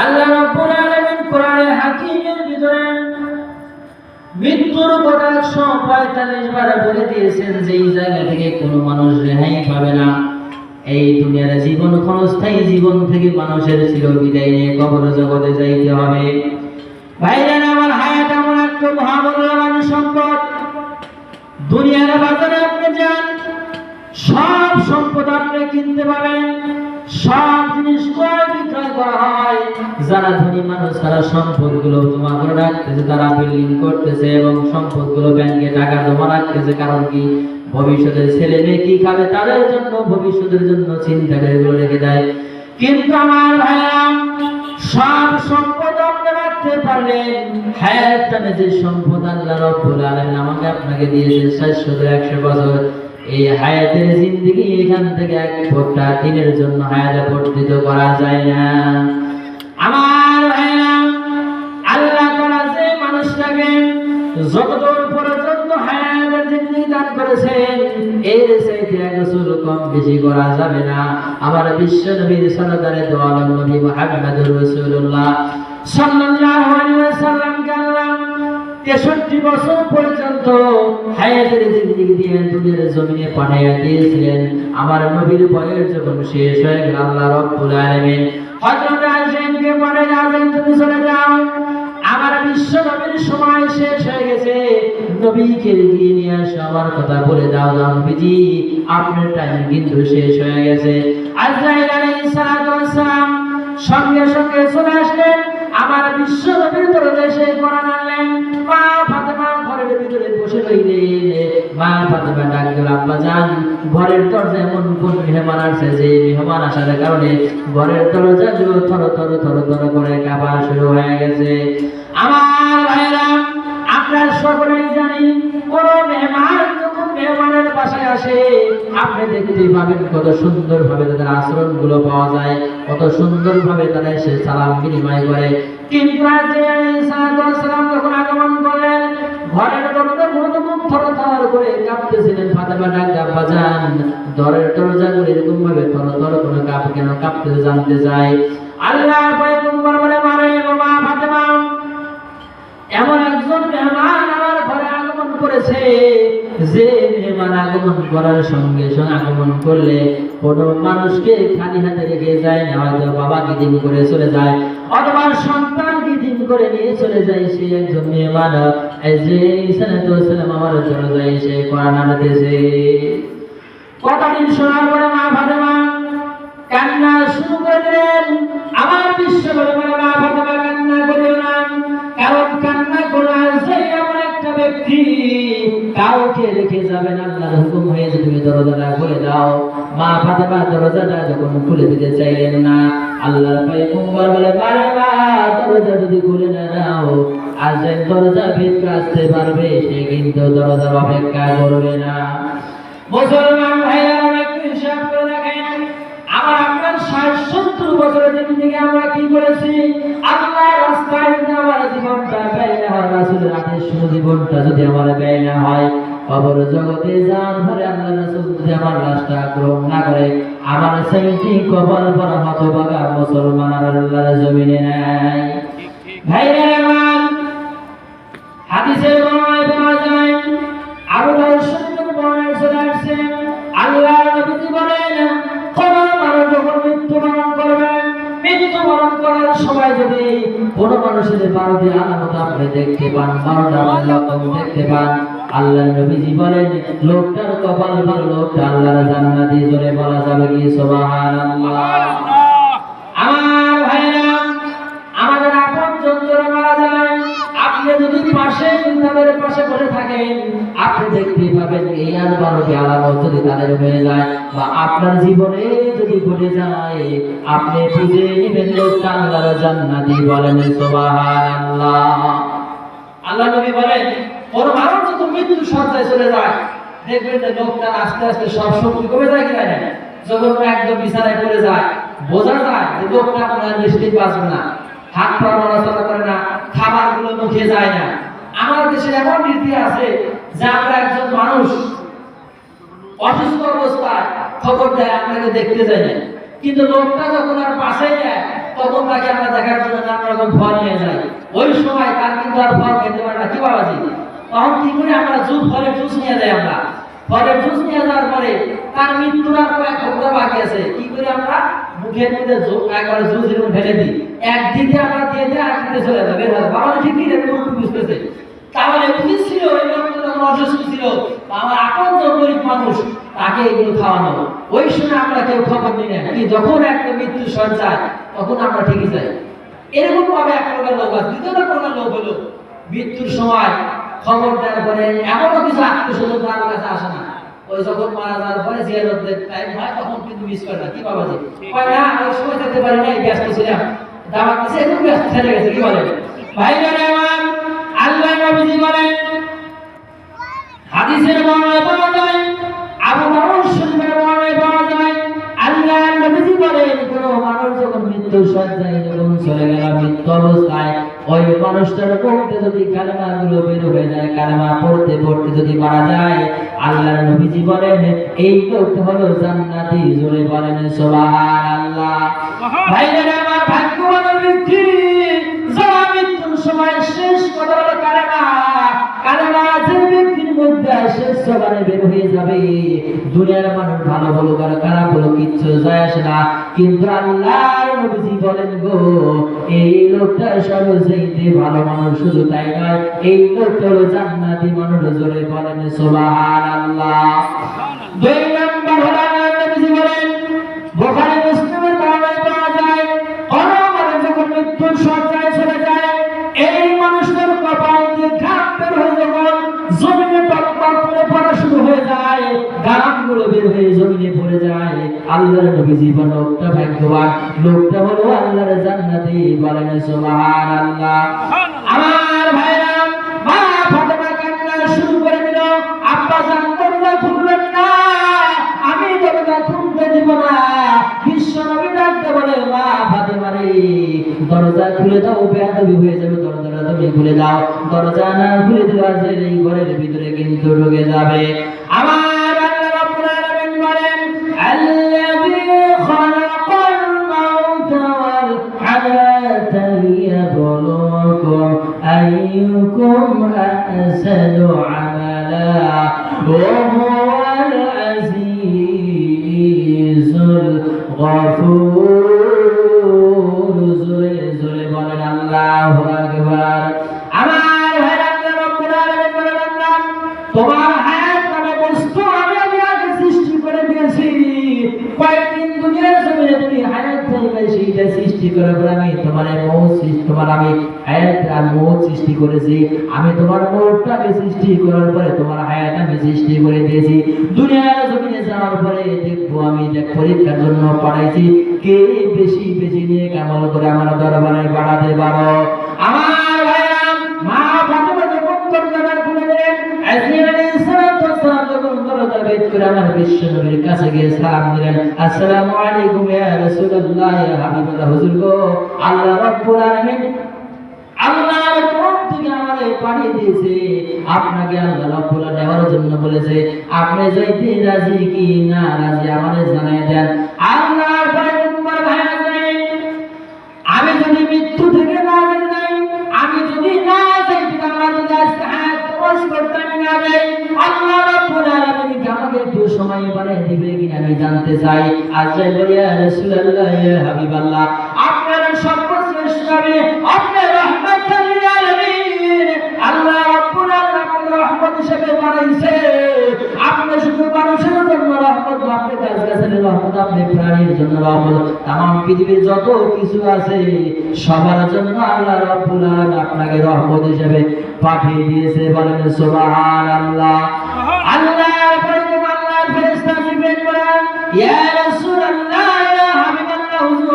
আল্লাহ রাব্বুল আলামিন কোরআনে হাকিমের ভিতরে মৃত্যুর কথা 145 বার বলে দিয়েছেন, যে এই জায়গা থেকে কোনো মানুষ রেহাই পাবে না। এই দুনিয়ার জীবন ক্ষণস্থায়ী জীবন থেকে মানুষের চিরবিদায় নিয়ে কবর জগতে যাইতে হবে। ভাইরা আমার, হায়াত এমন একটা মহামূল্যবান সম্পদ। দুনিয়ার বাজারে আপনি যান, সব সম্পদ আপনি কিনতে পাবেন, সব জিনিস ক্রয় বিক্রয় করা হয়। যারা ধনী মানুষ তারা সম্পদগুলো জমা করে রাখতেছে, তারা বিল্ডিং করতেছে এবং সম্পদগুলো ব্যাংকে টাকা জমা রাখতেছে। কারণ কি? ভবিষ্যতের ছেলে মেয়ে কি খাবে তাদের জন্য, ভবিষ্যতের জন্য চিন্তা করে এগুলো রেখে দেয়। কিন্তু আমার ভাইরা, সব সম্পদ আপনি রাখতে পারলেন, হায়াত নামে যে সম্পদ আল্লাহ রাব্বুল আলামিন আমাকে আপনাকে দিয়েছে 100 বছর, এই হায়াতের জিন্দেগি এখান থেকে এক ফোঁটা দিনের জন্য হায়াতে বর্ধিত করা যায় না। আমার ভাইরা, আল্লাহ তাআলা যে মানুষটাকে যতদূর পর্যন্ত হায়াতের জিন্দেগি দান করেছেন, এর চাইতে এক রাসূল কম বেশি করা যাবে না। আমার বিশ্ব নবীর সরদারে দো আলম নবী মুহাম্মদুর রাসূলুল্লাহ সাল্লাল্লাহু আলাইহি ওয়াসাল্লামকে আল্লাহ 63 বছর পর্যন্ত হায়াতের জিন্দেগি দিয়ে দুনিয়ার জমিনে পাঠিয়ে দিয়েছিলেন। আমার নবীর বয়স যখন শেষ হয়ে গেল, আল্লাহ রাব্বুল আলামিন হযরত আয়েশাকে বলেন, তুমি চলে যাও, আমার বিশ্ব নবীর সময় শেষ হয়ে গেছে, নবীকে গিয়ে নিয়ে আসো, আমার কথা বলে দাও, নবীজি আপনার টাইম কিন্তু শেষ হয়ে গেছে। আজরাইল আলাইহিস সালাতু ওয়াস সালাম সঙ্গে সঙ্গে চলে আসলেন, আমার বিশ্ব নবীর দরজায় এসে কোরআন আনলেন। মা ফাতেমা ঘরের ভিতরে বসে রইলেন। মা ফাতেমা ডাক দিল, আব্বা জান, ঘরের দরজায় এমন কোন মেহমান আসছে যে মেহমান আসার কারণে ঘরের দরজাগুলো থর থর থর থর করে কাঁপা শুরু হয়ে গেছে। আমার ভাইরা, আপনারা সকলেই জানি, কোন মেহমান যখন মেহমানের বাসায় আসে, আপনি দেখতে পাবেন কত সুন্দর ভাবে তাদের আচরণ গুলো পাওয়া যায়, কত সুন্দর ভাবে তারা এসে সালাম বিনিময় করে। কিন্তু সালাম যখন আগমন করলেন, ঘরের দরজা গুলো তখন থরথর করে কাঁপতেছিলেন। ফাতেমা ডাক দিয়ে, আব্বা জান, ঘরের দরজা গুলো এরকম ভাবে থরথর করে কেন কাঁপতেছে জানতে চাই। আল্লাহর পয়গম্বর বলে, মারে বাবা ফাতেমা, এমন একজন মেহমান আমার ঘরে আগমন করেছে, যে মেহমান আগমন করার সঙ্গে সঙ্গে আগমন করলে কোনো মানুষকে খালি হাতে রেখে যায় না, হয়তো বাবাকে দিন করে চলে যায় অথবা সন্তানকে দিন করে নিয়ে চলে যায়, সে একজন মেহমান। এই যে সালাম আমার চলে যায়, সে কোরআন আনতেছে। কতদিন শোনার পরে মা ফাতেমা কান্না শুরু করে দিলেন। আমার বিশ্ব বলে, মা ফাতেমা কান্না করিও না, কারণ কান্না করা যে এমন একটা ব্যক্তি কাউকে রেখে যাবে না, আল্লাহর হুকুম হয়েছে তুমি দরজাটা খুলে দাও। মা ফাতেমা দরজাটা যখন খুলে দিতে চাইলেন না, আল্লাহর পয়গম্বর বলে, মারে মা, দরজা যদি খুলে না দাও, আজ দরজা ভিতরে আসতে পারবে, সে কিন্তু দরজার অপেক্ষা করবে না। মুসলমান ভাইরা, একটু হিসাব করে দেখেন, আমার আপনার 60-70 বছরের জিন্দেগি আমরা কি করেছি? আল্লাহর রাস্তায় যদি আমার জীবনটা ব্যয় না হয়, রাসূলের আদেশ শুনে জীবনটা যদি আমার ব্যয় না হয়, কবর জগতে জান ধরে আল্লাহ রাসূল যদি আমার লাশটা গ্রহণ না করে, আমার সেইটি কবর পর হতভাগা মুসলমান আর আল্লাহর জমিনে নাই। ভাইরা আমার, হাদিসের বর্ণনায় পাওয়া যায়, আবু দাউদ শরীফের বর্ণনায় চলে আসছে, আল্লাহর নবী বলেন, কোন মানুষ যখন মৃত্যুবরণ করবেন, মৃত্যুবরণ করার সময় যদি কোন মানুষের 12টি আলামত আপনি দেখতে পান, 12টা লক্ষণ দেখতে পান, আল্লাহর নবীজি বলেন, লোকটার কপাল ভালো, লোকটা আল্লাহর জান্নাতি। জোরে বলা যাবে কি সুবহানাল্লাহ? আমার ভাইরা, আমাদের আপনজন যারা মারা যায়, আপনি যদি পাশে তাদের পাশে বসে থাকেন, আপনি দেখতে পাবেন এই 12টি আলামত যদি তাদের হয়ে যায় বা আপনার জীবনে যদি ঘটে যায়, আপনি বুঝে নেবেন লোকটা আল্লাহর জান্নাতি। বলেন সুবহানাল্লাহ। আল্লাহ নবী বলেন, ওর মানুষ যত মৃত্যু সজ্জায় চলে যায়, দেখবেন যে লোকটা আস্তে আস্তে সব শক্তি কমে যায় কিনা না, যখন একদম বিছানায় পড়ে যায়, বোঝা যায় যে লোকটা আপনার নিশ্চিত বাঁচবে না, হাত পা নড়াচড়া করে না, খাবার গুলো মুখে যায় না। আমাদের দেশে এমন রীতি আছে যে আমরা একজন মানুষ অসুস্থ অবস্থায় খবর দেয়, আপনাকে দেখতে যায় না, কিন্তু লোকটা যখন আর পাশে যায় তখন তাকে আমরা দেখার জন্য নানা রকম ফল নিয়ে যাই, ওই সময় তার কিন্তু আর ফল খেতে পারে না, কি বাবাজি? তখন কি করি আমরা? ফলের জুস নিয়ে যাই। আমরা ফলের জুস নিয়ে যাওয়ার পরে তার মৃত্যুর আর কয়েক ঘন্টা বাকি আছে, কি করি আমরা? মুখের মধ্যে একবার জুস এরকম ঢেলে দিই, একদিকে আমরা দিয়ে দিই, আরেকদিকে চলে যাবে। বাবা ঠিকই বুঝতেছে। তাহলে উচিত ছিল ওই লোকটা যখন অসুস্থ ছিল, আমার আপন গরিব মানুষ, তাকে এগুলো খাওয়ানো। ওই সময় আমরা কেউ খবর নিই না, কি যখন একটা মৃত্যু সঞ্চায় তখন আমরা ঠিকই যাই। এরকম ভাবে এক প্রকার লোক আছে। দ্বিতীয় প্রকার লোক হলো মৃত্যুর সময় খবর দেওয়ার পরে এমনও কিছু আত্মীয়-স্বজন তার কাছে আসে না, ওই যখন মারা যাওয়ার পরে জিয়ারতের টাইম হয় তখন কিন্তু মিস করে না, কি বাবাজি? কয় না ওই সময় যেতে পারি না, ব্যস্ত ছিলাম, দাওয়াত দিছে, একটু ব্যস্ত ছেড়ে গেছে, কি বলে? ভাইজান আমার, আল্লাহ নবীজি বলেন, হাদিসের বর্ণনায় পাওয়া যায়, আবু দাউদ শরীফের বর্ণনায় পাওয়া যায়, আল্লাহ নবীজি বলেন, কোন মানুষ যখন মৃত্যু সজ্জায় যখন চলে গেল, মৃত্যু অবস্থায় ওই মানুষটার মুখে যদি কালেমাগুলো বের হয়ে যায়, কালেমা পড়তে পড়তে যদি মারা যায়, আল্লাহ নবীজি বলেন এই লোকটা হলো জান্নাতি। জোরে বলেন সুবহানাল্লাহ। ভাইরা আমার, ভাগ্যবান ব্যক্তি যারা মৃত্যুর সময় শেষ কথা হলো কালেমা। কালেমা যে ব্যক্তির মধ্যে শেষ জবানে বের হয়ে যাবে, দুনিয়ার মানুষ ভালো বলো আর খারাপ বলো কিচ্ছু যায় আসে না, কিন্তু আল্লাহর নবীজি বলেন গো, এই লোকটা সর্বচাইতে ভালো মানুষ। শুধু তাই নয়, এই লোকটা হলো জান্নাতি মানুষ। জোরে বলেন সুবহানাল্লাহ। দুই নম্বর হলো আল্লাহর নবীজি বলেন, বুখারী মুসলিমের বর্ণনায় পাওয়া যায়, কোন মানুষ যখন মৃত্যুর শয্যায় চলে যায়, এই মানুষটার কপাল দিয়ে ঘাম বের হয়ে যখন জমিনে টকটক করে পড়া শুরু হয়ে যায়, ঘামগুলো বের হয়ে জমিনে পড়ে যায়, আল্লাহর নবীজি বলেন লোকটা ভাগ্যবান, লোকটা হলো আল্লাহর জান্নাতি। বলেন সুবহানাল্লাহ। আমার ভাইরা, মা ফাতেমা কান্না শুরু করে দিল, আব্বা জান দরজা খুলবেন না, আমি দরজা খুলতে দিব না। বিশ্ব নবী ডাকতে বলে, মা ফাতেমা রে, দরজা খুলে দাও, বেয়াদবি হয়ে যাবে, দরজাটা তুমি খুলে দাও। দরজা না খুলে দেওয়া যে এই ঘরের ভিতরে কিন্তু ঢুকে যাবে। আমার আল্লাহ রাব্বুল আলামিন বলেন, আল্লাযী খালাকাল মাউতা ওয়াল হায়াতা লিয়াবলুয়াকুম আইয়ুকুম আহসানু আমালা ওয়া হুয়াল আজিজুল গফুর। জোরে জোরে বলেন আল্লাহু আকবার। আমার ভাইরা, আল্লাহ রাব্বুল আলামিন বলেন, আল্লাহ তোমার হায়াত নামে বস্তু আমি আগে সৃষ্টি করে দিয়েছি। কয়েকদিন দুনিয়ার জমিনে তুমি হায়াত পাইবে, সেইটা সৃষ্টি করার পর আমি তোমার আমি হায়াত আর মৌত সৃষ্টি করেছি। আমি তোমার মৌতটাকে সৃষ্টি করার পরে তোমার হায়াত আমি সৃষ্টি করে দিয়েছি। দুনিয়ার জমিনে যাওয়ার পরে দেখবো আমি পরীক্ষার জন্য পাঠাইছি, কে বেশি বেশি নিয়ে আমল করে আমার দরবারে বাড়াতে পারো। আমার ভাইরা, মা ফাতেমা যখন দরজা খুলে দিলেন, আজরাইল আলাইহিস সালাম যখন দরজা বের করে আমার বিশ্ব নবীর কাছে গিয়ে সালাম দিলেন, আসসালামু আলাইকুম ইয়া রাসূলুল্লাহ, ইয়া হাবিবাল্লাহ। হুজুর গো, আল্লাহ রাব্বুল আলামিন আল্লাহর তরফ থেকে আমাদের পাঠিয়ে দিয়েছে, আপনাকে আল্লাহ রাব্বুল আলামিন নেওয়ার জন্য বলেছে। আপনি যাইতে রাজি কি না রাজি আমাদের জানাই দেন। আল্লাহর পয়গম্বর ভাইরা, আমি যদি মৃত্যু থেকে না যাই, আমি যদি না যাই, আমার যদি আজকে হায়াত ওয়াস করতে আমি না যাই, আল্লাহ রাব্বুল আলামিন আমাকে একটু সময় বাড়িয়ে দিবে কিনা আমি জানতে চাই। আজরাইল বলে, ইয়া রাসূলুল্লাহ, ইয়া হাবিবাল্লাহ, আপনার সর্বশ্রেষ্ঠ নবী, আপনি রাহমাতুল লিল আলামিন, আল্লাহ রাব্বুল আলামিন রহমত হিসেবে বানাইছে। আপনি শুধু মানুষের জন্য রহমত, আপনি গাছ-গাছালির রহমত, আপনি প্রাণীর জন্য রহমত, तमाम পৃথিবীর যত কিছু আছে সবার জন্য আল্লাহ রাব্বুল আলামিন আপনাকে রহমত হিসেবে পাঠিয়ে দিয়েছে। বলেন সুবহানাল্লাহ। আল্লাহর পয়গম্বর, আল্লাহর ফেরেশতা জিবরাইল বলেন, ইয়া রাসূলুল্লাহ, ইয়া হাবিবাল্লাহ, হুজুর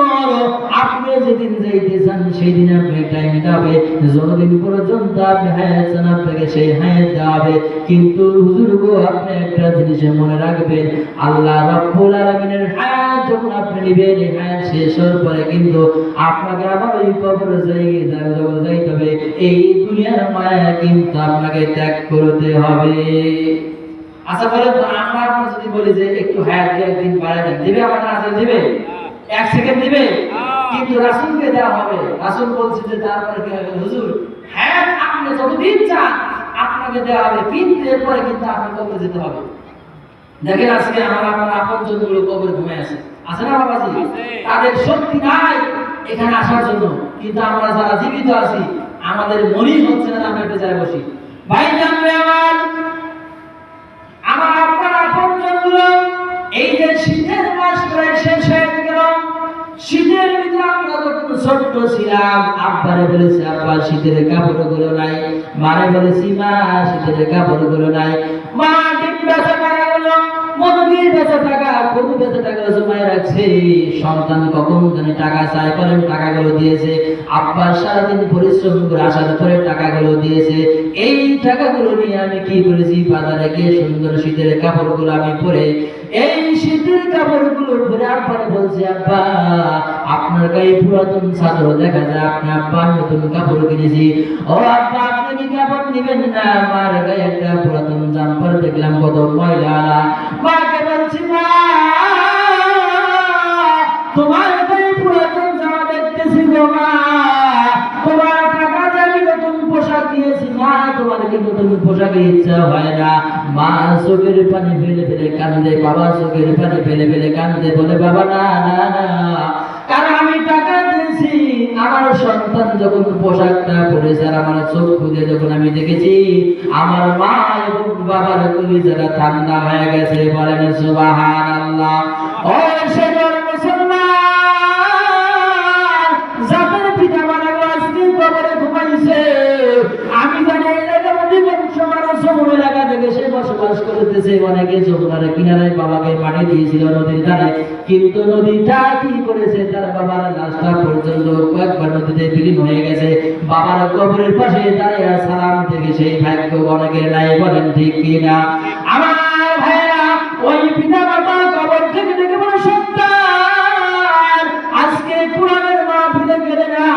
আপনি যেদিন যাইতে চান সেই দিন আপনি টাইম দেবে, যতদিন পর্যন্ত আপনি হায়াত চান আপনাকে সেই হায়াত দেওয়া হবে। কিন্তু হুজুর গো, আপনি একটা জিনিস মনে রাখবেন, আল্লাহ রাব্বুল আলামিনের হায়াত যখন আপনি নেবেন, এই হায়াত শেষ হওয়ার পরে কিন্তু আপনাকে আবার ওই কবরে যাইতে হবে। এই দুনিয়ার মায়া কিন্তু আপনাকে ত্যাগ করতে হবে। আচ্ছা বলেন তো, আমরা যদি বলি যে একটু হায়াত দিয়ে একদিন বাড়ায় দেন, দিবে আমাদের? আজকে দিবে? 1 সেকেন্ড দিবে? কিন্তু রাসূলকে দেওয়া হবে। রাসূল বলছে যে তারপরে কি হবে হুজুর? হ্যাঁ, আপনি যতদিন চান আপনাকে দেওয়া হবে, কিন্তু এরপরে কিন্তু আপনি কবরে যেতে হবে। দেখেন আজকে আমার আপনার আপনজনগুলো কবরে ঘুমায় আছে না বাবাজি? তাদের শক্তি নাই এখানে আসার জন্য, কিন্তু আমরা যারা জীবিত আছি আমাদের মনই হচ্ছে না আমরা একটা জায়গায় বসি। ভাই জানলে আমার আপনার আপনজনগুলো এই যে শীতের মাস প্রায় শেষ হয়ে গেল, শীতের ভিতরে আমরা যখন ছোট্ট ছিলাম আব্বারে বলেছি আব্বা শীতের কাপড়গুলো নাই, মারে বলেছি মা শীতের কাপড়গুলো নাই, মা ডিম বেচা টাকা গুলো মুরগির বেচা টাকা গরু বেচা টাকা জমায় রাখছে, সন্তান কখন জানি টাকা চাই করেন টাকাগুলো দিয়েছে, আব্বা সারাদিন পরিশ্রম করে আসার পরে টাকাগুলো দিয়েছে। এই টাকাগুলো নিয়ে আমি কি করেছি বাজারে গিয়ে সুন্দর শীতের কাপড়গুলো আমি পরে, এই শীতের কাপড়গুলো পরে আব্বারে বলছি আব্বা আপনার গায়ে পুরাতন চাদর দেখা যায়, আপনি আব্বা নতুন কাপড় কিনেছি। ও আব্বা আপনি কি কাপড় নেবেন না? আমার গায়ে একটা পুরাতন জাম্পার দেখলাম কত ময়লা। মাকে বলছি মা তোমার গায়ে পুরাতন জামা দেখতেছি গো মা, তোমার টাকা জানি নতুন পোশাক দিয়েছি মা, তোমার কি নতুন পোশাকের ইচ্ছা হয় না? মা চোখের পানি ফেলে ফেলে কান্দে, বাবা চোখের পানি ফেলে ফেলে কান্দে, বলে বাবা না না না, কারণ আমি টাকা দিয়েছি আমার সন্তান যখন পোশাকটা পরেছে আর আমার চোখ খুলে যখন আমি দেখেছি আমার মা এবং বাবার কলিজাটা ঠান্ডা হয়ে গেছে। বলেন সুবহানাল্লাহ। ও সেবার মুসলমান যাদের পিতা মাতাগুলো আজকে কবরে ঘুমাইছে, আমি জানি এলাকার মধ্যে যমুনা এলাকা থেকে সে বসবাস করতেছে, অনেকে যমুনার কিনারায় বাবাকে পানি দিয়েছিল নদীর ধারে, কিন্তু নদীটা কি করেছে তার বাবার লাশটা পর্যন্ত কয়েকবার নদীতে বিলীন হয়ে গেছে। বাবার কবরের পাশে দাঁড়িয়ে সালাম থেকে সেই ভাগ্য অনেকের নাই। বলেন ঠিক কিনা? আমার ভাইরা ওই পিতা মাতা কবর থেকে দেখে বলে সন্তান আজকে কোরআনের মাহফিলে গেলে না,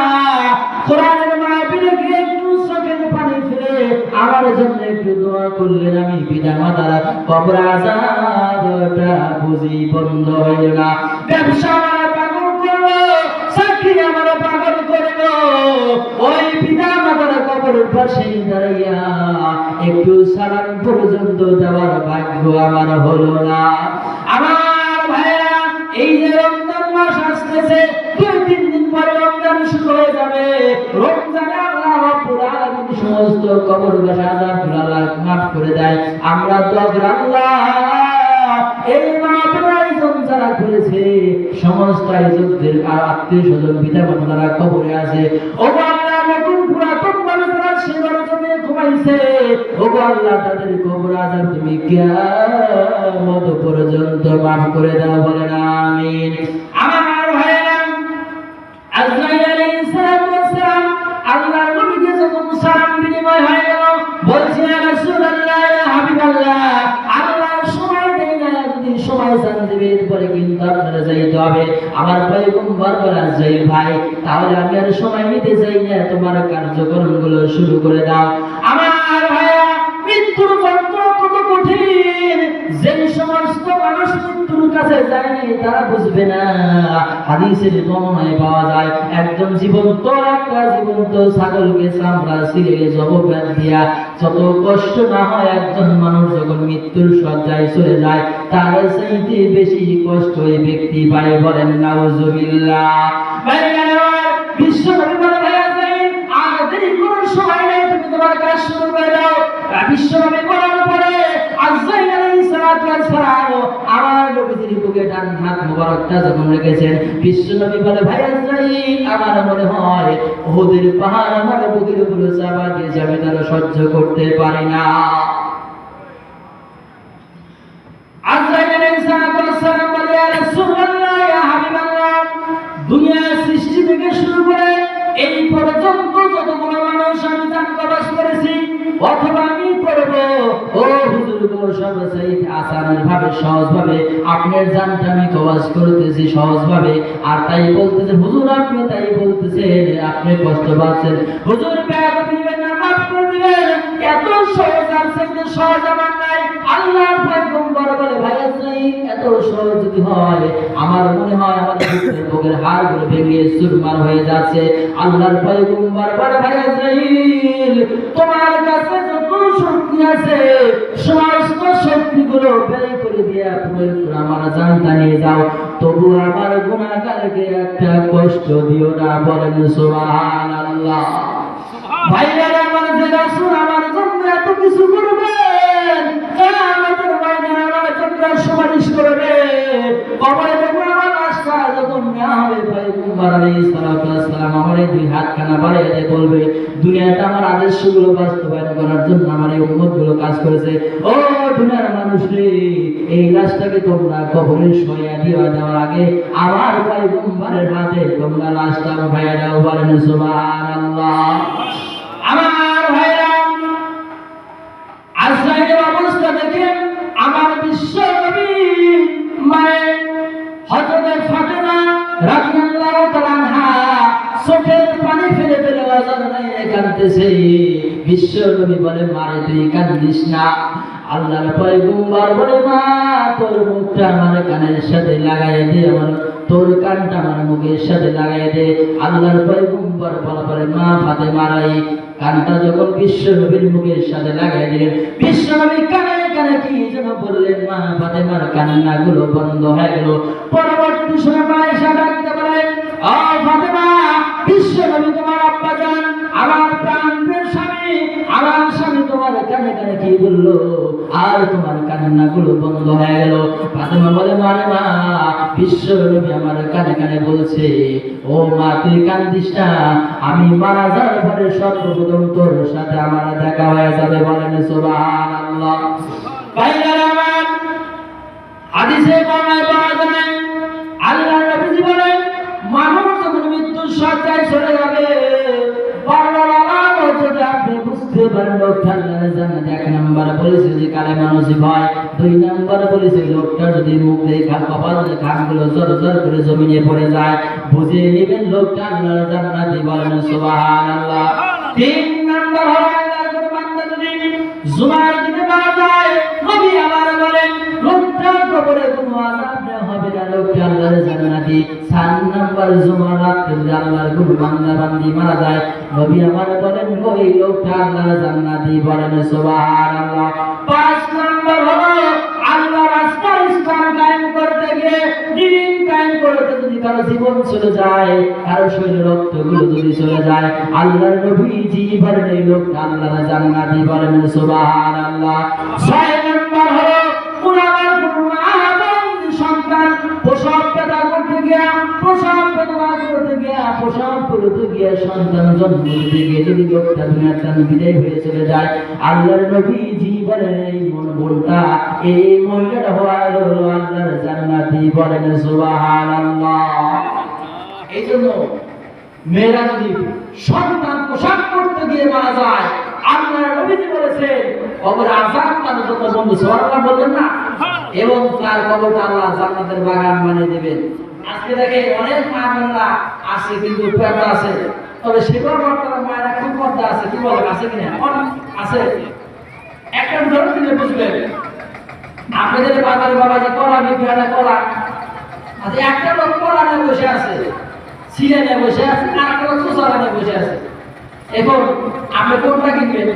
কোরআনের মাহফিলে গিয়ে একটু চোখের পানি ফেলে আমার জন্য একটু দোয়া করলেন, আমি পিতা মাতার কবর আযাবটা বুঝি বন্ধ হইল না। ব্যবসা আমার পাগল করলো, চাকরি আমার পাগল করলো, ওই পিতা মাতার কবরের পাশে দাঁড়াইয়া একটু সালাম পর্যন্ত দেওয়ার ভাগ্য আমার হলো না। আমার ভাইরা এই যে রমজান মাস আসতেছে, 2-3 দিন পরে রমজান শুরু হয়ে যাবে। রমজানে আল্লাহ রাব্বুল আলামিন সমস্ত কবরবাসী আযাবগুলো আল্লাহ মাফ করে দেয়। আমরা দোয়া করি আল্লাহ এই মাহফিল আয়োজন যারা করেছে সমস্ত আয়োজকদের আত্মীয়-স্বজন পিতা মাতা যারা কবরে আছে, ও আল্লাহ নতুন পুরাতন মানুষ যারা সেবার জন্য ঘুমাইছে, ও আল্লাহ তাদের কবর আযাব তুমি কিয়ামত পর্যন্ত মাফ করে দাও। বলেন আমিন। আমার ভাইরা আজরাইল আলাইহিস সালাম আল্লাহর নবীকে যখন সালাম বিনিময় হয়ে গেল, বলছে ইয়া রাসূলুল্লাহ ইয়া হাবিবাল্লাহ, আল্লাহ সময় দেয় না, যদি সময় চান দেবে এরপরে কিন্তু আপনারা যাইতে হবে। আমার পয়গম্বর বলে আজরাইল ভাই তাহলে আমি আর সময় নিতে চাই না, তোমার কার্যক্রমগুলো শুরু করে দাও। আমার ভাইয়া মৃত্যুর যন্ত্রণা কত কঠিন, যে সমস্ত মানুষ মৃত্যুর কাছে যায়নি তারা বুঝবে না। হাদিসের বর্ণনায় পাওয়া যায় একজন জীবন্ত ছাগলকে চামড়া ছিঁড়ে জবাব দিয়া যত কষ্ট না হয় একজন মানুষ যখন মৃত্যুর শয্যায় চলে যায় তার চাইতে বেশি কষ্ট ওই ব্যক্তি পায়। বলেন নাউজুবিল্লাহ। বিশ্বনবী বলে ভাইয়া যাই আর দেরি করার সময় নেই, তুমি তোমার কাজ শুরু করে দাও। বিশ্বনবী বলার পরে আজরাইল আলাইহিস সালাম আমার নবীজির বুকে ডান হাত মোবারকটা যখন রেখেছেন, বিশ্বনবী বলে ভাই আজরাইল আমার মনে হয় উহুদের পাহাড় আমার বুকের উপরে চাপা দিয়েছে, আমি তার সহ্য করতে পারি না। আজরাইল আলাইহিস সালাম বলে ইয়া রাসূলুল্লাহ ইয়া হাবিবাল্লাহ, দুনিয়া সৃষ্টি থেকে শুরু করে এই পর্যন্ত যতগুলো মানুষ আমি জান কবজ করেছি অথবা আমি করব, ও হুজুর গো সবচাইতে আসানের ভাবে সহজ ভাবে আপনার জানটা আমি কবজ করতেছি সহজ ভাবে। আর তাই বলতেছে হুজুর আপনি তাই বলতেছেন আপনি কষ্ট পাচ্ছেন, হুজুর বেয়াদবি দিবেন না, মাফ করে দিবেন, এত সহজ আর চাইতে সহজ আমার নাই। আল্লাহর পয়গম্বর বলে ভাই আজরাইল এত সহজ যদি হয়, আমার মনে হয় আমাদের বুকের হাড়গুলো ভেঙে চুরমার হয়ে যাচ্ছে। আল্লাহর পয়গম্বর বলে, ভাই আজরাইল, তোমার কাছে যত শক্তি আছে সমস্ত শক্তিগুলো ব্যয় করে দিয়ে আমার জানটা নিয়ে যাও, তবু আমার গুনাহগারকে একটা কষ্ট দিও না। বলেন সুবহানাল্লাহ। ভাইরা আমার, যে রাসূল আমার জন্য এত কিছু করবেন, কিয়ামতের ময়দানে আমার জন্য সুপারিশ করবে, কবরে যখন আমার লাশটা যখন নেওয়া হবে, পয়গম্বর আলাইহিস সালাতু ওয়াস সালাম আমার এই দুই হাতখানা বাড়িয়ে দিয়ে বলবে, দুনিয়াতে আমার আদর্শগুলো বাস্তবায়ন করার জন্য আমার এই উম্মতগুলো কাজ করেছে। ও দুনিয়ার মানুষ রে, এই লাশটাকে তোমরা কবরে শোয়া দেওয়ার আগে আমার পয়গম্বরের হাতে তোমরা লাশটা উঠাইয়া দাও। বলেন সুবহানাল্লাহ। আমার ভাইরা, আজরাইলের অবস্থা দেখে আমার বিশ্ব নবী মায়ের হযরত ফাতেমা রাদিয়াল্লাহু তাআলা আনহা চোখের পানি ফেলে ফেলে কাঁদতেছে। বিশ্ব নবী বলে, মারে তুই কাঁদিস না। আল্লাহর পয়গম্বর বলে, মা তোর মুখটা আমার কানের সাথে লাগাইয়া দে, আমার তোর কানটা আমার মুখের সাথে লাগাইয়া দে। আল্লাহর পয়গম্বর বলা পরে মা ফাতেমার এই কানটা যখন বিশ্ব নবীর মুখের সাথে লাগাইয়া দিলেন, বিশ্ব নবী কানে কানে কি যেন বললেন, মা ফাতেমার কান্নাগুলো বন্ধ হয়ে গেল। পরবর্তী সময় আয়েশা ডাকতে বলেন, ও ফাতেমা, বিশ্ব নবী তোমার আব্বা জান, আমার প্রাণের স্বামী, আমার স্বামী তোমার কানে কানে কি বললো আর তোমার কান্নাগুলো বন্ধ হয়ে গেল? ফাতেমা বলে, মানে মা, বিশ্ব নবী আমার কানে কানে বলছে, ও মা তুই কান্দিস না, আমি মারা যাওয়ার পরে সর্বপ্রথম তোর সাথে আমার দেখা হয়ে যাবে। বলেন সুবহানাল্লাহ। ভাইরা আমার, হাদিসে বর্ণনা পাওয়া যায়, আল্লাহর নবী বলেন, মানুষ যখন মৃত্যুর শয্যায় চলে যাবে, আপনি বুঝতে পারেন লোকটা আল্লাহর জান্নাতে। 1 নাম্বার বলেছে যে কালেমা নসিব হয়, 2 নাম্বার বলেছে লোকটা যদি মুখ দেখা কপাল ঘামগুলো জোর জোর করে জমিনে পড়ে যায়, বুঝে নেবেন লোকটা আল্লাহর জান্নাতে। বলেন সুবহানাল্লাহ। 3 নাম্বার হলো আল্লাহর কোন বান্দা যদি জুমার দিনে মারা যায়, নবী আবার বলেন লোকটার কবরে কোনো আযাব দেওয়া হবে না, লোকটা আল্লাহর জান্নাতি। 4 নাম্বার জুমার রাতে যদি আল্লাহর কোন বান্দা বান্দি মারা যায়, নবী আমার বলেন ওই লোকটা আল্লাহর জান্নাতি। বলেন সুবহানাল্লাহ। 5 নাম্বার হলো আল্লাহর রাস্তায় ইসলাম কায়েম করতে গিয়ে, দ্বীন কায়েম করতে যদি কারো জীবন চলে যায়, কারো শরীরের রক্তগুলো যদি চলে যায়, আল্লাহর নবীজি বলেন এই লোকটা আল্লাহর জান্নাতি। বলেন সুবহানাল্লাহ। 6 নাম্বার হলো কুরআনের সন্তান প্রসব পেদা করতে গিয়া, প্রসব করতে গিয়া সন্তান জন্ম দিতে গিয়ে যদি লোকটা দুনিয়ার টান বিদায় হয়ে চলে যায়, আল্লাহর নবীজি বলেন এই বোনটা, এই মহিলাটা হলো আল্লাহর জান্নাতি। বলেন সুবহানাল্লাহ। এই জন্য মেয়েরা যদি সন্তান প্রসব করতে গিয়ে মারা যায়, আল্লাহর নবীজি বলেছেন কবর আযাব তার যত বন্ধ, সুবহানাল্লাহ বললেন না, এবং তার কবরটা আল্লাহ জান্নাতের বাগান বানিয়ে দিবেন। আজকে দেখে অনেক মা বোনেরা আছে কিন্তু পর্দা আছে, তবে সেবার বর্তমান মায়েরা খুব পর্দা আছে, কি বলেন আছে কিনা? আছে। একটা উদাহরণ দিলে বুঝবেন। আপনাদের বাজারে বাবা যে কলা বিক্রি হয়, কলা আচ্ছা, একটা লোক কলা নিয়ে বসে আছে, ছিঁড়ে নিয়ে বসে আছে, আর একটা লোক শোষালা নিয়ে বসে আছে। এখন আপনি কোনটা কিনবেন?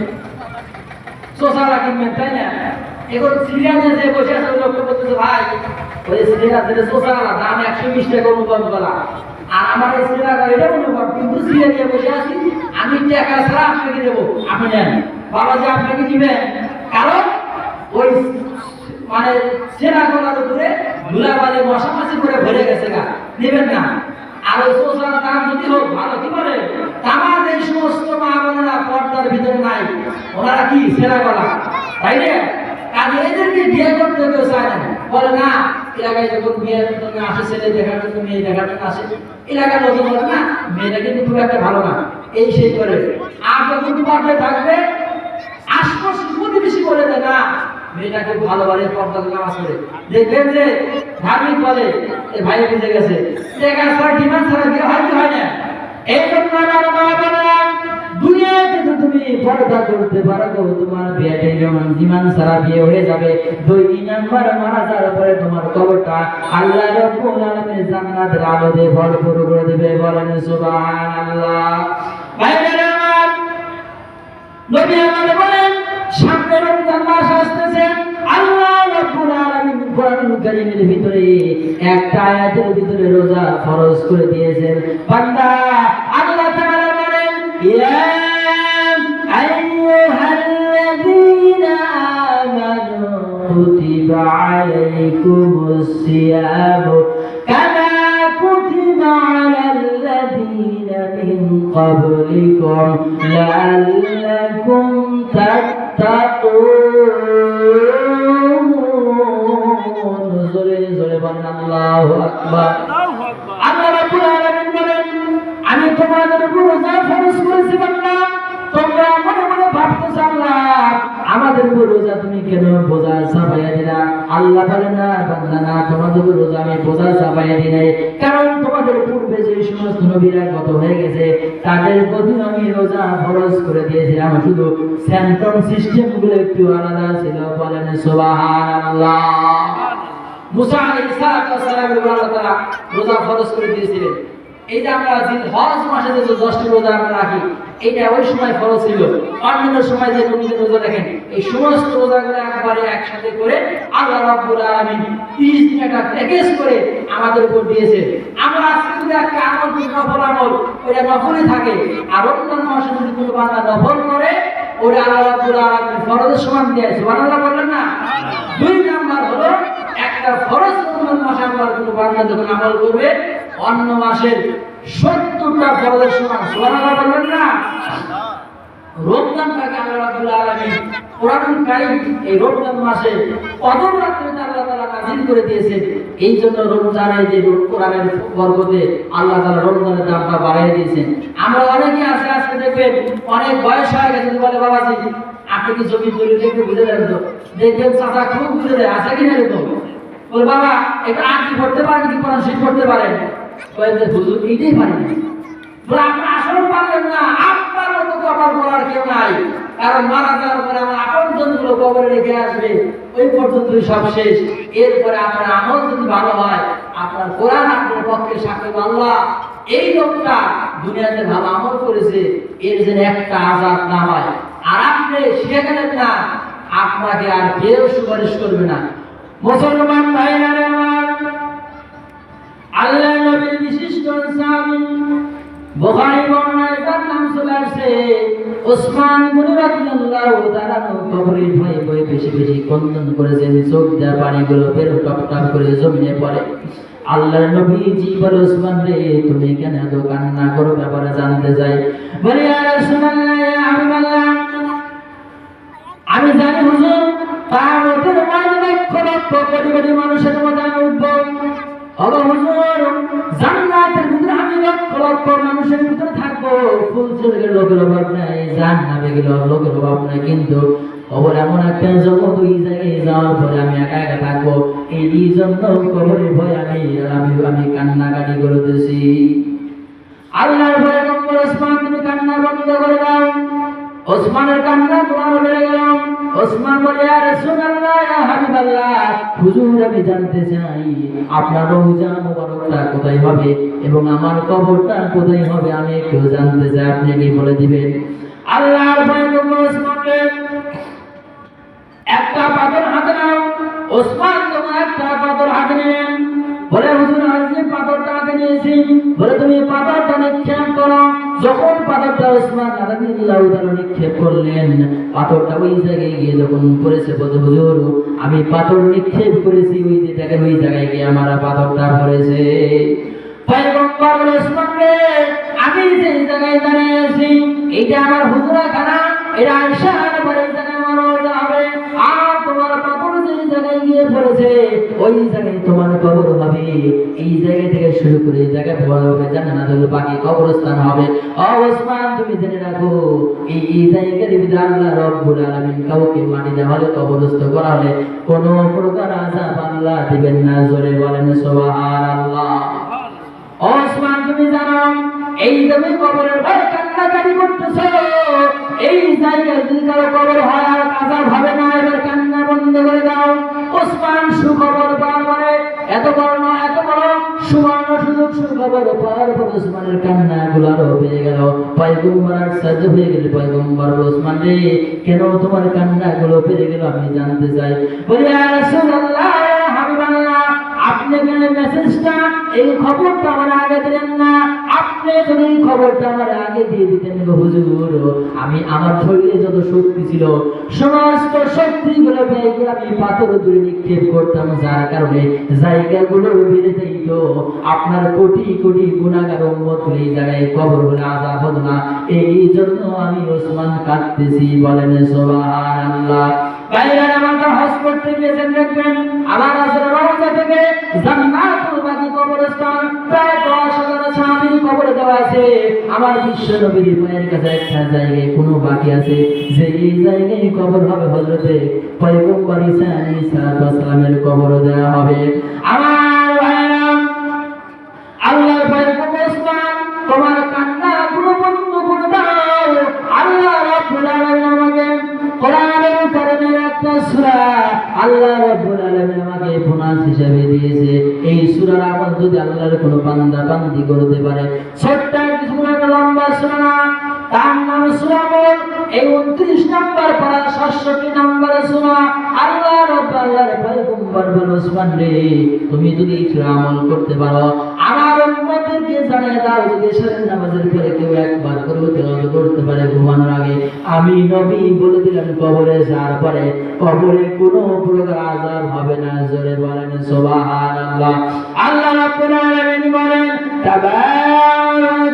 শোষালা কিনবেন, তাই না? এখন ছিঁড়ে নিয়ে যে বসে আছে ওই লোকটা বলতেছে, ভাই ওই সিনেমা থেকে শোষালা দাম 120 টাকা অনুভব করা, আর আমার এই সিনেমা এটা অনুভব, কিন্তু সিরিয়া নিয়ে বসে আছি, আমি টাকা ছাড়া আপনাকে দেবো, আপনি নেন। বাবাজি আপনাকে দিবেন, কারণ ওই মানে সেনা কলার উপরে ধুলাবালি মশামাছি করে ভরে গেছে, গা নেবেন না। আর ওই শোষার দাম যদি হোক ভালো, কি বলে আমার এই সমস্ত মা বোনেরা পর্দার ভিতরে নাই, ওনারা কি সেনা কলা, তাই না? কাজে এদেরকে বিয়ে করতে কেউ চায় না, বলে না এলাকায় যখন বিয়ের জন্য আসে, ছেলে দেখার জন্য মেয়ে দেখার জন্য আসে, এলাকার লোক বলে না মেয়েটা কিন্তু খুব একটা ভালো না, এই সেই করে। আর যখন পারবে থাকবে আশপাশ প্রতিবেশী বলে দেয় না মেয়েটা খুব ভালো বাড়ি, পর্দা নামাজ করে, দেখবেন যে ধার্মিক বলে এই ভাই বুঝে গেছে, দেখা ছাড়া ডিমান্ড ছাড়া বিয়ে হয় কি হয় না। এই জন্য আমার মা বোনেরা, দুনিয়াতে তো তুমি তুমি পর্দা করতে পারো তোমার বিয়েতে যেমন জীবন সারা বিয়ে হয়ে যাবে 2 নাম্বার মারা যাওয়ার পরে তোমার কবরটা আল্লাহ রাব্বুল আলামিন জান্নাতের আলো দিয়ে ভরপুর করে দেবে বলেন সুবহানাল্লাহ ভাইরা আমার নবী আমাদের বলেন সামনে রমজান মাস আসতেছে আল্লাহ রাব্বুল আলামিন কোরআনুল কারীমের ভিতরে একটা আয়াতের ভিতরে রোজা ফরজ করে দিয়েছেন বান্দা আল্লাহ তাআলা বলেন ইয়া আইয়ুহাল্লাযীনা আমানু কুতিবা আলাইকুমুস সিয়ামু কামা কুতিবা আলাল্লাযীনা মিন ক্বাবলিকুম লাআল্লাকুম তাত্তাকুন জোরে জোরে বলেন আল্লাহু আকবার আল্লাহ রাব্বুল আলামিন বলেন আমি তোমাদের উপর রোজা ফরজ করেছি বান্দা তোমরা মনে মনে ভাবতেছ আল্লাহ আমাদের উপর রোজা তুমি কেন বোঝা চাপাইয়া দিলা আল্লাহ বলেন না বান্দা না তোমাদের উপর রোজা আমি বোঝা চাপাইয়া দিই নাই কারণ তোমাদের পূর্বে যে সমস্ত নবীরা গত হয়ে গেছে তাদের প্রতি আমি রোজা ফরজ করে দিয়েছিলাম শুধু সেন্ট্রাল সিস্টেম গুলো একটু আলাদা ছিল বলেন সুবহানাল্লাহ মুসা আলাইহিস সালামের উপর আল্লাহ তাআলা রোজা ফরজ করে দিয়েছিলেন এই যে আমরা জিলহজ মাসে যে 10টি রোজা আমরা রাখি এটা ওই সময় ফরজ ছিল অন্যান্য সময় যে নবীদের রোজা দেখেন এই সমস্ত রোজাগুলো একবারে একসাথে করে আল্লাহ রাব্বুল আলামিন 30 দিন একটা প্যাকেজ করে আমাদের উপর দিয়েছে আমরা আজকে যদি একটা আমল নফল আমল ওটা নফলই থাকে আর রমজান মাসে যদি কোনো বান্দা নফল করে ওটা আল্লাহ রাব্বুল আলামিন ফরজের সমান দেয় সুবহানাল্লাহ বললেন না 2 নাম্বার হলো একটা ফরজ রমজান মাসে আমরা কোনো বান্দা যখন আমল করবে অন্য মাসের 70টা ফরজের সমান সুবহানাল্লাহ বললেন না রমজানটাকে আল্লাহ রাব্বুল আলামিন কোরআনুল কারীম এই রমজান মাসে কদর রাত্রিতে আল্লাহ তাআলা নাযিল করে দিয়েছেন এইজন্য রমজানের যে কোরআনের বরকতে আল্লাহ তাআলা রমজানের দামটা বাড়িয়ে দিয়েছেন আমরা অনেকে আছে আজকে দেখবেন অনেক বয়স হয়ে গেছে বলে বাবাজি আপনি কি জমি দলিল একটু বুঝে দেন তো দেখবেন চাচা খুব বুঝে দেয় আছে কিনা এরকম বল বাবা এটা আরবি পড়তে পারেন কি কোরআন শরীফ পড়তে পারেন কয়েকটা হুজুর এইটাই পারি না বলে আপনি আসলে পারলেন না আপনার মতো কবর করার কেউ নাই কারণ মারা যাওয়ার পরে আমার আপনজনগুলো কবরে রেখে আসবে ওই পর্যন্তই সব শেষ এরপরে আপনার আমল যদি ভালো হয় আপনার কোরআন আপনার পক্ষে সাক্ষী আল্লাহ এই লোকটা দুনিয়াতে ভালো আমল করেছে এর যেন একটা আযাব না হয় আর আপনি শিখে গেলেন না আপনাকে আর কেউ সুপারিশ করবে না মুসলমান ভাইরা আমার আল্লাহ নবীর বিশিষ্ট সাহাবী বুখারী বর্ণনায় তার নাম চলে আসে ওসমান গনি রাদিয়াল্লাহু তাআলা কবরে ভয়ে ভয়ে বেশি বেশি ক্রন্দন করেছেন চোখ দিয়ে পানিগুলো বের টপ টপ করে জমিনে পড়ে আল্লাহর নবী জি বলে ওসমান রে তুমি কেন এত কান্না করো ব্যাপারে জানতে চাই বলে ইয়া রাসূলুল্লাহ ইয়া হাবিবাল্লাহ আমি জানি হুজুর কিয়ামতের ময়দানে লক্ষ কোটি কোটি মানুষের মধ্যে আমি উঠবো ওগো হুজুর জান্নাতের ভিতরে আমি লক্ষ লক্ষ মানুষের ভিতরে থাকবো ফুল স্বর্গের লোকের অভাব নাই জান্নাতে গেলে লোকের অভাব নাই কিন্তু কবর এমন একটা জগৎ ওই জায়গায় যাওয়ার পরে আমি একা একা থাকবো এই জন্য কবরের ভয় আমি কান্নাকাটি করতেছি আল্লাহর ভয়ে গম্বর ওসমান তুমি কান্না বন্ধ করে দাও ওসমানের কান্না তোমার বেড়ে গেল ওসমান বলে ইয়া রাসূলুল্লাহ ইয়া হাবিবাল্লাহ হুজুর আমি জানতে চাই আপনার রওজা মুবারকটা কোথায় হবে এবং আমার কবরটা কোথায় হবে আমি একটু জানতে চাই আপনি কি বলে দিবেন আল্লাহর ভয়ে গম্বর ওসমানকে একটা পাথর হাতে নাও ওসমান তোমার একটা পাথর হাতে নেন বলে হুজুর আজকে পাথরটা হাতে নিয়েছি বলে তুমি পাথরটা নিক্ষেপ করো যখন পাথরটা ওসমান রাদিয়াল্লাহু তাআলা নিক্ষেপ করলেন পাথরটা ওই জায়গায় গিয়ে যখন পড়েছে বলে হুজুর আমি পাথর নিক্ষেপ করেছি ওই যে দেখেন ওই জায়গায় গিয়ে আমার পাথরটা পড়েছে পয়গম্বর বলে ওসমান রে আমি যে জায়গায় দাঁড়িয়ে আছি এইটা আমার হুজরাখানা এটা আয়েশার বাড়ির জায়গায় আমার রওজা হবে আর তোমার পাথর যে জায়গায় গিয়ে পড়েছে ওই জায়গায় তোমার কবর হবে এই জায়গা থেকে শুরু করে এই জায়গায় বলা হবে জান্নাতুল বাকি কবরস্থান হবে ও ওসমান তুমি জেনে রাখো এই জায়গার ভিতরে আল্লাহ রাব্বুল আলামিন কাউকে মাটি দেওয়া হলে কবরস্থ করা হলে কোনো প্রকার আযাব আল্লাহ দিবেন না জোরে বলেন সুবহানাল্লাহ ওসমান তুমি জানো এই তুমি কবরের ভয়ে কান্নাকাটি করতেছো, এই জায়গায় যদি কারো কবর হয় আর আযাব হবে না, এবার কান্না বন্ধ করে দাও। ওসমান সুখবর পাওয়ার পরে এত বড় সুবর্ণ সুযোগ সুখবর পাওয়ার পর ওসমানের কান্নাগুলো আরো বেড়ে গেল। পয়গম্বর আশ্চর্য হয়ে গেল, পয়গম্বর ওসমান রে, কেন তোমার কান্নাগুলো বেড়ে গেল আমি জানতে চাই। বলি ইয়া রাসূলুল্লাহ, হাবিবাল্লাহ, আপনি কেন মেসেজটা এই খবরটা আমার আগে দিলেন না? আপনি যদি এই খবরটা আমার আগে দিয়ে দিতেন গো হুজুর, আমি আমার শরীরে যত শক্তি ছিল সমস্ত শক্তিগুলো ব্যয় করে আমি পাথর দূরে নিক্ষেপ করতাম, যার কারণে জায়গাগুলো বেড়ে যাইত। আপনার কোটি কোটি গুনাহগার উম্মত এই জায়গায় কবর হলে আযাব হতো না, এই জন্য আমি ওসমান কাঁদতেছি। বলেন সুবহানাল্লাহ। বাইরে আমাকে হজ করতে গিয়েছেন, দেখবেন আমার আসলে রওজা থেকে জান্নাতুল বাকি কবরস্থান প্রায় 10,000 সাহাবীর কবর দেওয়া আছে। আমার বিশ্ব নবীর পায়ের কাছে একটা জায়গায় কোনো বাকি আছে, যে এই জায়গায় কবর হবে হযরতে পয়গম্বর ঈসা আলাইহিস সালামের কবর দেওয়া হবে। আমার ভাইরা, আল্লাহর পয়গম্বর ওসমান, তোমার কান্নাগুলো বন্ধ করে দাও। আল্লাহ রাব্বুল আলামিন আমাকে কোরআনুল কারীমের একটা সূরা আল্লাহ রাব্বুল আলামিন আমাকে বোনাস হিসেবে দিয়েছে। এই সূরার আমল যদি আল্লাহর কোনো বান্দা বান্দি করতে পারে, ছোট্ট কিছু না, লম্বা সূরা না, তার নাম সূরা মুলক। এই 29 নম্বর পারা 67 নম্বর সূরা। আল্লাহর পয়গম্বর বলেন, ওসমান রে, তুমি যদি এই সূরা আমল করতে পারো, আমার উম্মতদেরকে জানিয়ে দাও, যদি এশারের নামাজের পরে কেউ একবার করে তেলাওয়াত করতে পারে ঘুমানোর আগে, আমি নবী বলে দিলাম কবরে যাওয়ার পরে কবরে কোনো প্রকার আযাব হবে না। জোরে বলেন সুবহানাল্লাহ। আল্লাহ রাব্বুল আলামিন বলেন, তাবারাকাল্লাযী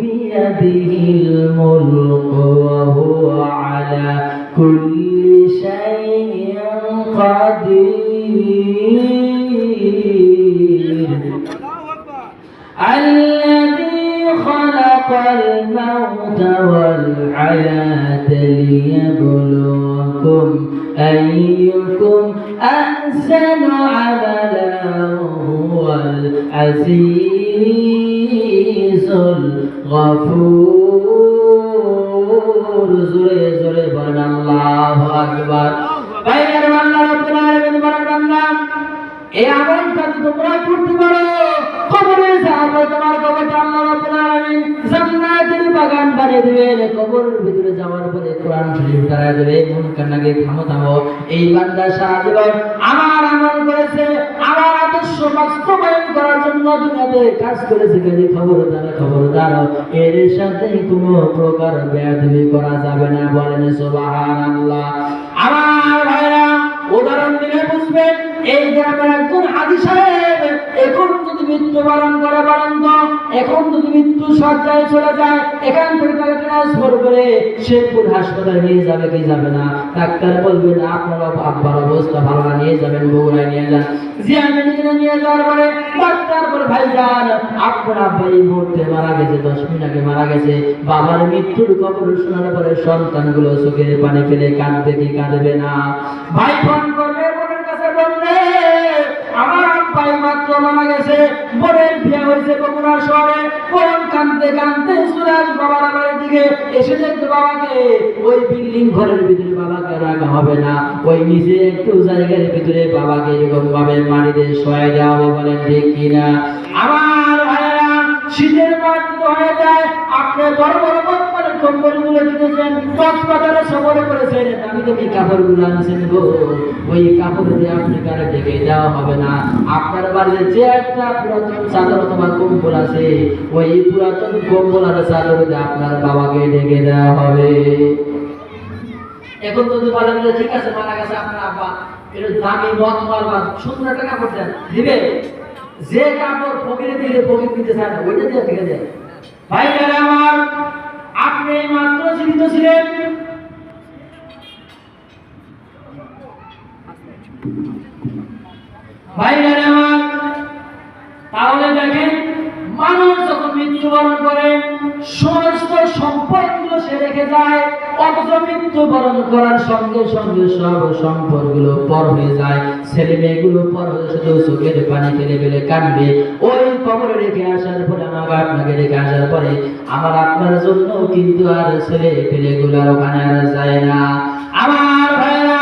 বিয়াদিহিল মুলকু ওয়া হুয়া আলা কুল্লি শাইইন কাদির। الذي خلق الموت والحياة ليبلوكم أيكم أحسن عملا وهو العزيز الغفور। زوري زوري بلن الله أكبر। বাইরের আল্লাহ রাব্বুল আলামিন বলেন, এই আমলটা তোমরা করতে পারো, কবরে যাওয়ার তোমার কবরটা আল্লাহ রাব্বুল আলামিন জান্নাতের বাগান বানিয়ে দিবেন। কবরের ভিতরে যাওয়ার পরে কোরআন শরীফ দাঁড়ায় দেবে, মন কান্নাকে থামো, এই বান্দা সারা জীবন আমার আমল করেছে, আমার আদর্শ বাস্তবায়ন করার জন্য দুনিয়াতে কাজ করেছে, কাজে খবরদার এর সাথে কোনো প্রকার বেয়াদবি করা যাবে না। বলেন সুবহানাল্লাহ। আমার ভাইরা, উদাহরণ দিলে বুঝবেন, এই গ্রামের একজন হাজী সাহেব এখন যদি মৃত্যুবরণ করে, বলেন তো, এখন যদি মৃত্যু সজ্জায় চলে যায়, এখান থেকে তাকে ট্রান্সফার করে শেরপুর হাসপাতালে নিয়ে যাবে কি যাবে না? ডাক্তার বলবেন আপনার আব্বার অবস্থা ভালো না, নিয়ে যাবেন বগুড়ায় নিয়ে যান। জিয়ামিনে নিয়ে যাওয়ার পরে ডাক্তার বলে, ভাইজান আপনার আব্বা এই মুহূর্তে মারা গেছে, 10 মিনিট আগে মারা গেছে। বাবার মৃত্যুর খবর শোনার পরে সন্তানগুলো চোখের পানি ফেলে কাঁদবে কি কাঁদবে না? ভাই ফোন করবে বোনের কাছে, বলবে আমার আব্বাই মাত্র মারা গেছে, বোনের বিয়ে হয়েছে বগুড়া শহরে। বোন কাঁদতে কাঁদতে সুরাজ বাবার বাড়ির দিকে এসে দেখতে বাবাকে ওই বিল্ডিং ঘরের ভিতরে বাবাকে রাখা হবে না, ওই নিচে একটু জায়গার ভিতরে বাবাকে এরকম ভাবে মাটিতে শোয়া দেওয়া হবে। বলেন ঠিক কিনা? আমার ভাইরা, শীতের মাঠ হয়ে যায়, আপনি বড় বড় কম্বলগুলো কিনেছেন, কক্সবাজারে সফর করেছেন, আমি তো এই কাপড়গুলো আনছেন গো, ওই কাপড় দিয়ে আপনি কারে ঢেকে দেওয়া হবে না। আপনার বাড়িতে যে একটা পুরাতন চাদর অথবা কম্বল আছে, ওই পুরাতন কম্বল আর চাদর দিয়ে আপনার বাবাকে ঢেকে দেওয়া হবে। এখন যদি বলেন যে ঠিক আছে মারা গেছে আপনার আব্বা, এটা দামি মতমাল বা সুন্দর একটা কাপড় দেন, দিবে? যে কাপড় ফকিরে দিলে ফকির দিতে চায় না, ওইটা দিয়ে ঢেকে দেয়। ভাই আমার, আপনি মাত্র জীবিত ছিলেন, ভাইরা আমার, তাহলে দেখেন মানুষ যখন মৃত্যুবরণ করে সমস্ত সম্পদগুলো সে রেখে যায়, অথচ মৃত্যুবরণ করার সঙ্গে সঙ্গে সব সম্পদগুলো পর হয়ে যায়, ছেলে মেয়েগুলো পর হয়ে শুধু চোখের পানি ফেলে ফেলে কাঁদবে। ওই কবরে রেখে আসার পরে, আমাকে আপনাকে রেখে আসার পরে আমার আপনার জন্য কিন্তু আর ছেলে পেলেগুলার ওখানে আর যায় না। আমার ভাইরা,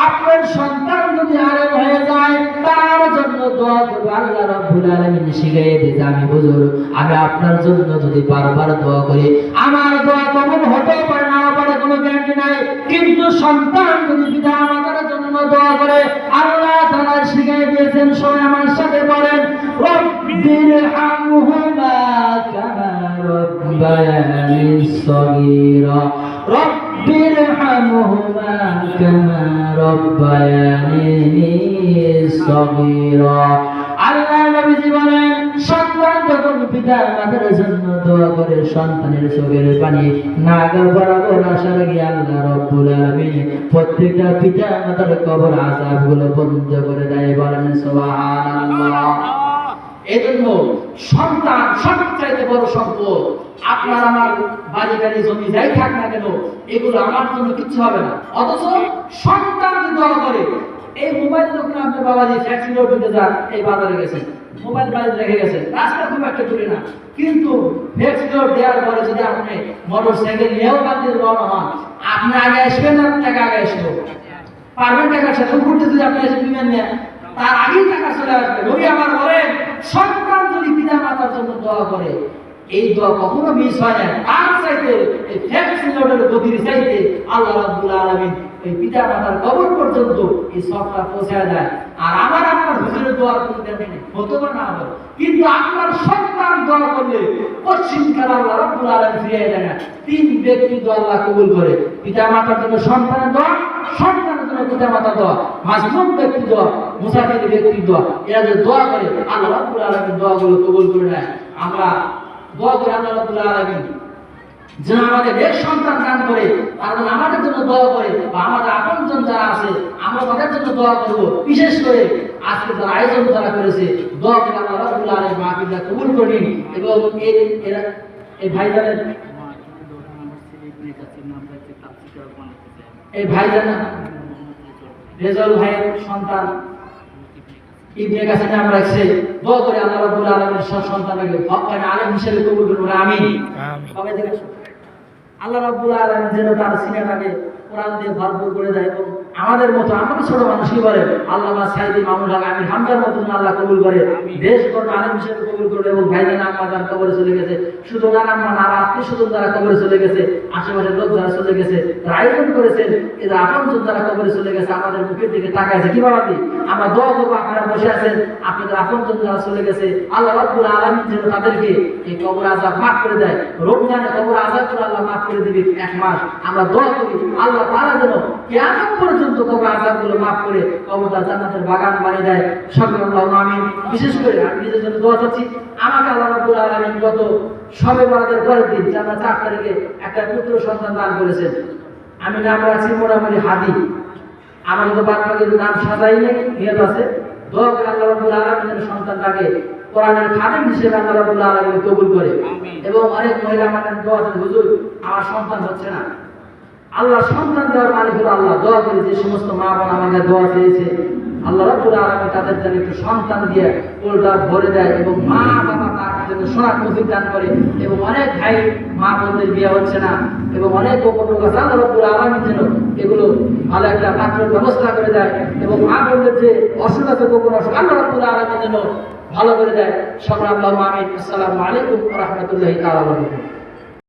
আপনার সন্তান যদি আরেক হয়ে যায়, তার জন্য দোয়া করব। আল্লাহ রাব্বুল আলামিন শিখিয়ে দিয়েছে, আমি হুজুর, আমি আপনার জন্য যদি বারবার দোয়া করি, আমার দোয়া কবুল হতে পারে না পারে কোনো গ্যারান্টি নাই, কিন্তু সন্তান যদি পিতা মাতার জন্য দোয়া করে, আল্লাহ তাআলা শিখিয়ে দিয়েছেন, সবাই আমার সাথে বলেন, রব্বিরহামহুমা কামা রাব্বায়ানি সগীরা, রব্বিরহামহুমা কামা রাব্বায়ানি সগীরা। আল্লাহ নবীজি বলেন, সন্তান যখন পিতা মাতার জন্য দোয়া করে, সন্তানের চোখের পানি নাগা বরাবর আসার আগে আল্লাহ রাব্বুল আলামিন প্রত্যেকটা পিতা মাতার কবর আযাবগুলো বন্ধ করে দেয়। বলেন সুবহানাল্লাহ। এজন্য সন্তান সবচাইতে বড় সম্পদ। আপনার আমার বাড়ি গাড়ি জমি যাই থাক না কেন, এগুলো আমার জন্য কিচ্ছু হবে না, অথচ সন্তান যদি দোয়া করে। এই মোবাইল যখন আপনার বাবাজি ফ্যাক্টরি রোডে যান, এই বাজারে গেছেন, মোবাইল বাড়িতে রেখে গেছেন, রাস্তা খুব একটা দূরে না, কিন্তু ফ্যাক্টরি রোড দেওয়ার পরে যদি আপনি মোটর সাইকেল নিয়েও বাড়িতে রওনা হন, আপনি আগে আসবেন না টাকা আগে আসবে পারবেন, টাকার সাথে ঘুরতে যদি আপনি এসে বিমান নেন, তার আগেই টাকা চলে আসবে। নবী আমার বলেন, সন্তান যদি পিতা মাতার জন্য দোয়া করে, এই দোয়া কখনো মিস হয় না। তার চাইতে এই ফ্যাক্টরি রোডের গতির চাইতে আল্লাহ রাব্বুল আলামিন এই পিতা মাতার কবর পর্যন্ত এই সবটা পৌঁছায় দেয়। আর আমার আপনার হুজুরের দোয়ার কোনো দাবি নেই, হতে পারে না হবে, কিন্তু আপনার সন্তান দোয়া করলে পশ্চিমকাল আল্লাহ রাব্বুল আলামিন ফিরিয়ে দেয় না। তিন ব্যক্তি দোয়া আল্লাহ কবুল করে, পিতা মাতার জন্য সন্তানের দোয়া, সন্তানের জন্য পিতা মাতার দোয়া, মাজলুম ব্যক্তি দোয়া, মুসাফির ব্যক্তি দোয়া। এরা যে দোয়া করে, আল্লাহ রাব্বুল আলামিন দোয়াগুলো কবুল করে নেয়। আমরা দোয়া করে আল্লাহ রাব্বুল আলামিন যেন আমাদের নেক সন্তান দান করে, আর আমাদের জন্য দোয়া করে, বা আমাদের আপনজন যারা আছে আমরা তাদের জন্য দোয়া করব। বিশেষ করে আজকে যারা আয়োজন যারা করেছে, দোয়া করে আল্লাহ রাব্বুল আলামিন মাহফিলটা কবুল করে নিন। এবং এই ভাইজানের এই ভাইজান রেজাউল ভাইয়ের সন্তান ইবনে কাছে নাম রাখছে, দোয়া করে আল্লাহ রাব্বুল আলামিন সব সন্তানকে হক্কানি আলেম হিসেবে কবুল করুন, আমিন। সবাই দেখে আল্লাহ রাব্বুল আলামিন যেন তার সিনাটাকে কোরআন দিয়ে ভরপুর করে দেয়, এবং আমাদের মতো আমাদের ছোট মানুষ কি বলে, আল্লামা সাইদি মামুন হক আমির হামদার মতো আল্লাহ কবুল করে, দেশ গণ আলেম হিসেবে কবুল করে। এবং ভাইজান আম্মা জান কবরে চলে গেছে, শুধু নানাম্মা নানা আত্মীয় স্বজন যারা কবরে চলে গেছে, আশেপাশের লোক যারা চলে গেছে, তারা আয়োজন করেছেন, এরা আপনজন যারা কবরে চলে গেছে, আমাদের মুখের দিকে তাকায় আছে, কি বাবা আমরা দোয়া করবো, আপনারা বসে আছেন, আপনাদের আপনজন যারা চলে গেছে, আল্লাহ রাব্বুল আলামিন যেন তাদেরকে এই কবর আযাব মাফ করে দেয়। রমজানে কবর আযাব করে আল্লাহ মাফ করে দিবে এক মাস। আমরা দোয়া করি আল্লাহ তাআলা যেন কিয়ামত পর্যন্ত কবর আযাবগুলো মাফ করে কবরটা জান্নাতের বাগান বানিয়ে দেয়। সকলে আল্লাহুম্মা আমিন। বিশেষ করে আমি নিজের জন্য দোয়া করছি, আমাকে আল্লাহ রাব্বুল আলামিন গত শবে বরাতের পরের দিন আমরা 4 তারিখে একটা পুত্র সন্তান দান করেছেন। আমি নাম রাখছি মোটামুটি হাদি। আমার তো বাদ বাকি নাম সাজাই নেই, নিয়ত আছে। দোয়া করে আল্লাহ রাব্বুল আলামিন সন্তানটাকে কোরআনের খাদেম হিসেবে আল্লাহ রাব্বুল আলামিন কবুল করে। এবং অনেক মহিলা আমাকে দোয়া করেন, হুজুর আমার সন্তান হচ্ছে না। আল্লাহ সন্তান দেওয়ার মালিক হলো আল্লাহ। দোয়া করে যে সমস্ত মা বোন আমাকে দোয়া চেয়েছে, আল্লাহ রাব্বুল আলামিন তাদের জন্য একটু সন্তান দিয়ে কোলটা ভরে দেয়, এবং মা বাবা তার জন্য সোনার তৌফিক দান করে। এবং অনেক ভাই মা বোনদের বিয়ে হচ্ছে না, এবং অনেক গোপন লোক আছে, আল্লাহ রাব্বুল আলামিন যেন এগুলো ভালো একটা পাত্রের ব্যবস্থা করে দেয়। এবং মা বোনদের যে অসুখ আছে, গোপন অসুখ, আল্লাহ রাব্বুল আলামিন যেন ভালো করে দেয়। সকলে আল্লাহুম্মা আমিন। আসসালামু আলাইকুম ওয়া রাহমাতুল্লাহি তাআলা ওয়া বারাকাতুহু।